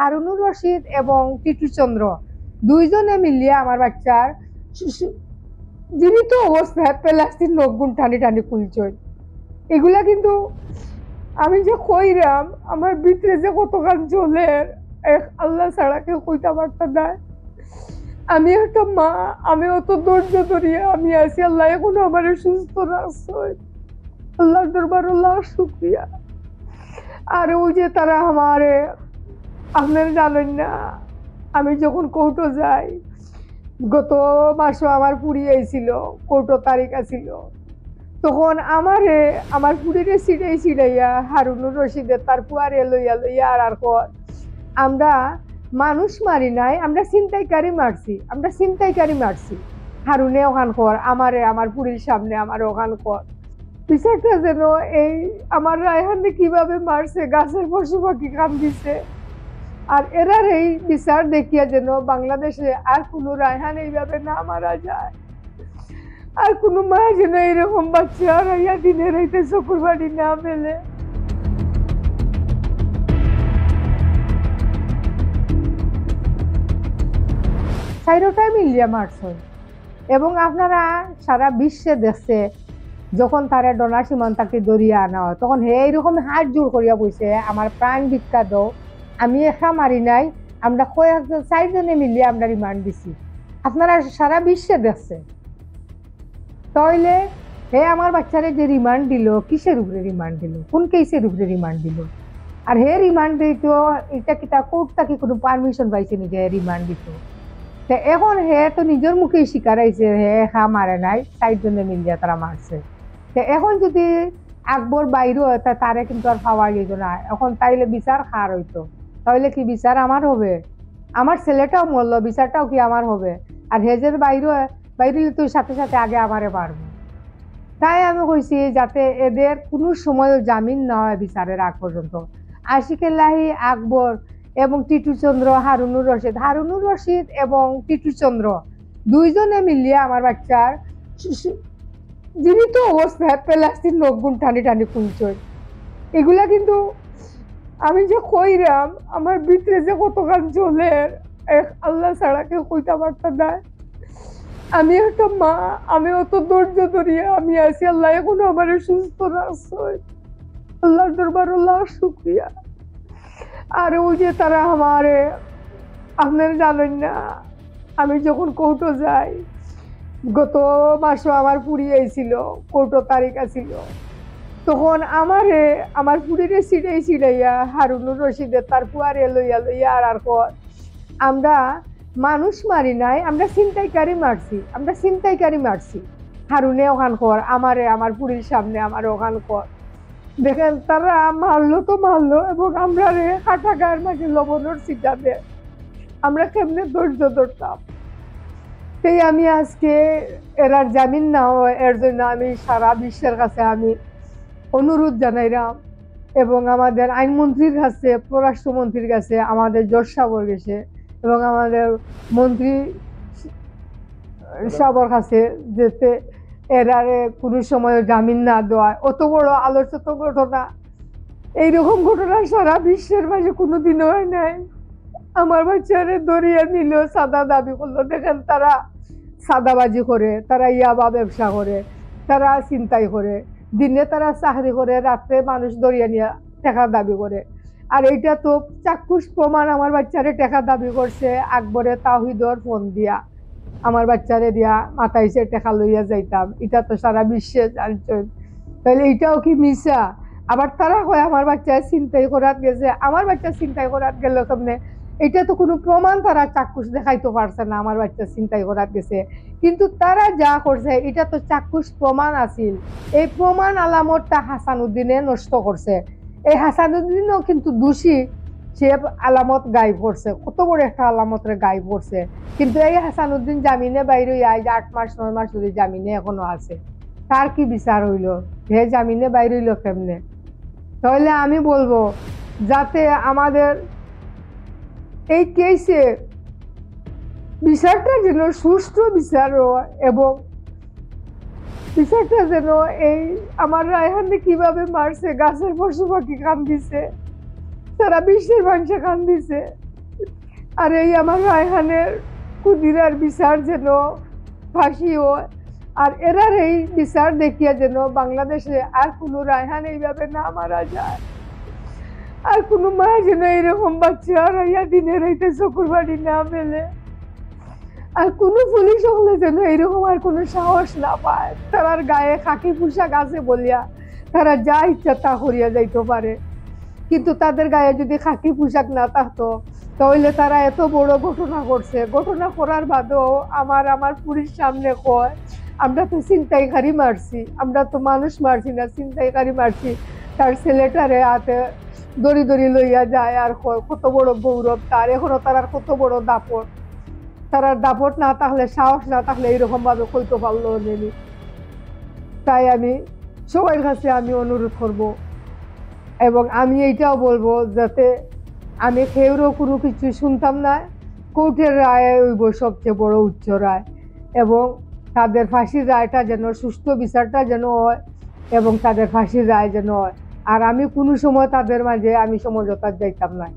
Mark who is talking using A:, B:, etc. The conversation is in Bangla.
A: হারুনুর রশিদ এবং টিটু চন্দ্র দুইজনে মিলিয়ে আমার বাচ্চার জীবিত অবস্থায় প্লাস্টিক নখগুন টানি টানি খুলছে। এগুলা কিন্তু আমি যে কইরাম আমার ভিতরে যে কতখান চলে আল্লাহ ছাড়া কেউ কইতে পারতাম না। আমি একটা মা, আমি অত ধৈর্য ধরিয়ে আমি আছি, আল্লাহ এখনো আমার সুস্থ রাখছে, আল্লাহর দরবার আল্লাহ শুকরিয়া। আর ওই যে তারা আমারে, আপনারা জানেন না, আমি যখন কোর্টে যাই, গত মাসে আমার পুরি আইছিল, কোর্টে তারিখ আছিল, তখন আমারে আমার পুরীরে ছিড়াইয়া হারুনুর রশিদের তার পুয়ারে লইয়া লইয়া আর কর আমরা মানুষ মারি নাই, আমরা ছিনতাইকারী মারছি। হারুনে ওখান কর আমারে, আমার পুরীর সামনে আমার ওখান কর বিচারটা যেন এই আমার রায়হানকে কিভাবে মারছে, গাছের পশু পাখি কাম দিছে। আর এরার এই বিচার দেখিয়া যেন বাংলাদেশে আর কোনো রায়হান এইভাবে না মারা যায়, আর কোনো মা যেন এরকম বাচ্চা হারাইয়া দিনে রাইতে চকুর বাড়ি না মেলে। চাইরোটাই মিলিয়া মারছেন। এবং আপনারা সারা বিশ্বে দেখছে যখন তারা ডোনার সীমান্তাকে দরিয়া আনা হয়, তখন হে এইরকম হাত জোর করিয়া বইছে আমার প্রাণ ভিক্ষা দাও, আমি একা মারি নাই, আমরা কয়েকজন 4 জনে মিলিয়ে আমরা রিমান্ড দিছি। আপনারা সারা বিশ্বে দেখছে। তাইলে হে আমার বাচ্চারে যে রিমান্ড দিল, কিসের উপরে রিমান্ড দিল, কোন কেসের উপরে রিমান্ড দিল? আর হে রিমান্ড দিত এটা কি তা কোর্ট থেকে কোনো পারমিশন পাইছে নি যে রিমান্ড দিত? এখন হে তো নিজের মুখেই স্বীকার হয়েছে হে একা মারে নাই, 4 জনে মিলিয়ে তারা মারছে। এখন যদি আকবর বাইরে হয় তারে কিন্তু আর পাওয়া যেত না। এখন তাইলে বিচার কার হইতো? তাহলে কি বিচার আমার হবে? আমার ছেলেটাও মরলো, বিচারটাও কি আমার হবে? আর হেজের বাইরে তুই সাথে সাথে আগে আমারে পারবো। তাই আমি কইছি যাতে এদের কোনো সময় জামিন না হয় বিচারের আগ পর্যন্ত। আশিকুল্লাহি আকবর এবং টিটু চন্দ্র, হারুনুর রশিদ এবং টিটু চন্দ্র দুইজনে মিলিয়ে আমার বাচ্চার জীবিত অবস্থায় প্লাস্টিক নখগুন টানি টানি খুলছে। এগুলা কিন্তু আমি যে কইরাম আমার ভিতরে যে কতখান চলে আল্লাহ ছাড়া কেউ কইতে পারতাম না। আমি একটা মা, আমি অত ধৈর্য ধরিয়ে আমি আছি, আল্লাহ এখনো আমার সুস্থ রাখছে, আল্লাহর দরবার আল্লাহ শুকরিয়া। আর ওই যে তারা আমারে, আপনারা জানেন না, আমি যখন কোর্টে যাই, গত মাসে আমার পুরি আইছিল, কোর্টে তারিখ আছিল, তখন আমারে আমার পুরীরে ছিড়াইয়া হারুনুর রশিদের তার পুয়ারে লইয়া লইয়া আর কর আমরা মানুষ মারি নাই, আমরা ছিনতাইকারী মারছি। হারুনে ওখান কর আমারে, আমার পুরীর সামনে আমার ওখান কর। দেখেন তারা মারলো তো মারলো, এবং আমরা রে কাটা গায়ের মাঝে লবণের ছিটা দে, আমরা কেমনে ধৈর্য ধরতাম? তাই আমি আজকে এরার জামিন না হয় এর জন্য আমি সারা বিশ্বের কাছে আমি অনুরোধ জানাইলাম, এবং আমাদের আইনমন্ত্রীর কাছে, পররাষ্ট্রমন্ত্রীর কাছে, আমাদের জজ সাহেবের কাছে, এবং আমাদের মন্ত্রী সাহেবের কাছে, যাতে এরারে কোনো সময় জামিন না দেওয়া। অত বড় আলোচিত ঘটনা, এইরকম ঘটনা সারা বিশ্বের মাঝে কোনোদিনও হয় নাই। আমার বাচ্চারে দরিয়া নিল, সাদা দাবি করলো। দেখেন তারা সাদাবাজি করে, তারা ইয়াবা ব্যবসা করে, তারা চিন্তাই করে, দিনে তারা চাকরি করে, রাত্রে মানুষ দরিয়া নিয়ে টাকা দাবি করে। আর এইটা তো চাক্ষুষ প্রমাণ, আমার বাচ্চারে টাকা দাবি করছে আকবরে তাওহিদর ফোন দিয়া, আমার বাচ্চারে দিয়া মাথায় সে টাকা লইয়া যাইতাম, এটা তো সারা বিশ্বে জানছেন। তাহলে এইটাও কি মিশা? আবার তারা কয় আমার বাচ্চা চিন্তাই করাত গেছে, আমার বাচ্চা চিন্তাই করাত গেল কেমনে? এটা তো কোনো প্রমাণ তারা চাক্ষুষ দেখাইতে পারছে না আমার বাচ্চা চিন্তাই করাত গেছে। কিন্তু তারা যা করছে এটা তো চাক্ষুষ প্রমাণ আছিল। এই প্রমাণ আলামতটা হাসানুদ্দিনে নষ্ট করছে। এই হাসানুদ্দিনও কিন্তু দোষী, সে আলামত গায়েব করছে, কত বড় একটা আলামতের গায়েব করছে। কিন্তু এই হাসানুদ্দিন জামিনে বাইরে আজ 8 মাস 9 মাস ধরে জামিনে এখনো আছে। তার কি বিচার হইল? হে জামিনে বাইরে হইল কেমনে? তাহলে আমি বলবো যাতে আমাদের এই কেসে বিচারটা যেন সুষ্ঠু বিচার হয়, এবং বিচারটা যেন এই আমার রায়হানকে কিভাবে মারছে, গাছের পশু পাখি কান দিছে, সারা বিশ্বের মানুষে কান দিছে, আর এই আমার রায়হানের কুদিরার বিচার যেন ফাঁসি হয়, আর এরার এই বিচার দেখিয়া যেন বাংলাদেশে আর কোনো রায়হান এইভাবে না মারা যায়, আর কোনো মা যেন এরকম বাচ্চা হারাইয়া দিনে রাইতে চকুর বাড়ি না মেলে, আর কোনো পুলিশ হলে যেন এরকম আর কোনো সাহস না পায়। তার গায়ে খাকি পোশাক আছে বলিয়া তারা যা ইচ্ছা তা করিয়া যাইতে পারে, কিন্তু তাদের গায়ে যদি খাকি পোশাক না থাকতো তাহলে তারা এত বড় ঘটনা করছে, ঘটনা করার বাদেও আমার পুলিশ সামনে কয় আমরা তো ছিনতাইকারী মারছি, আমরা তো মানুষ মারছি না, ছিনতাইকারী মারছি। তার ছেলেটারে হাতে দড়ি দড়ি লইয়া যায় আর কয় কত বড় গৌরব তার, এখনো তার আর কত বড় দাপট, তার আর দাপট না থাকলে, সাহস না থাকলে এইরকম ভাবে কইতে পারলো নেনি। তাই আমি সবার কাছে আমি অনুরোধ করব, এবং আমি এইটাও বলবো যাতে আমি কেউরও কোনো কিছু শুনতাম না, কোর্টের রায় হইব সবচেয়ে বড় উচ্চ রায়, এবং তাদের ফাঁসির রায়টা যেন সুষ্ঠু বিচারটা যেন হয়, এবং তাদের ফাঁসির রায় যেন হয়। আর আমি কোনো সময় তাদের মাঝে আমি সমঝোতা যাইতাম না।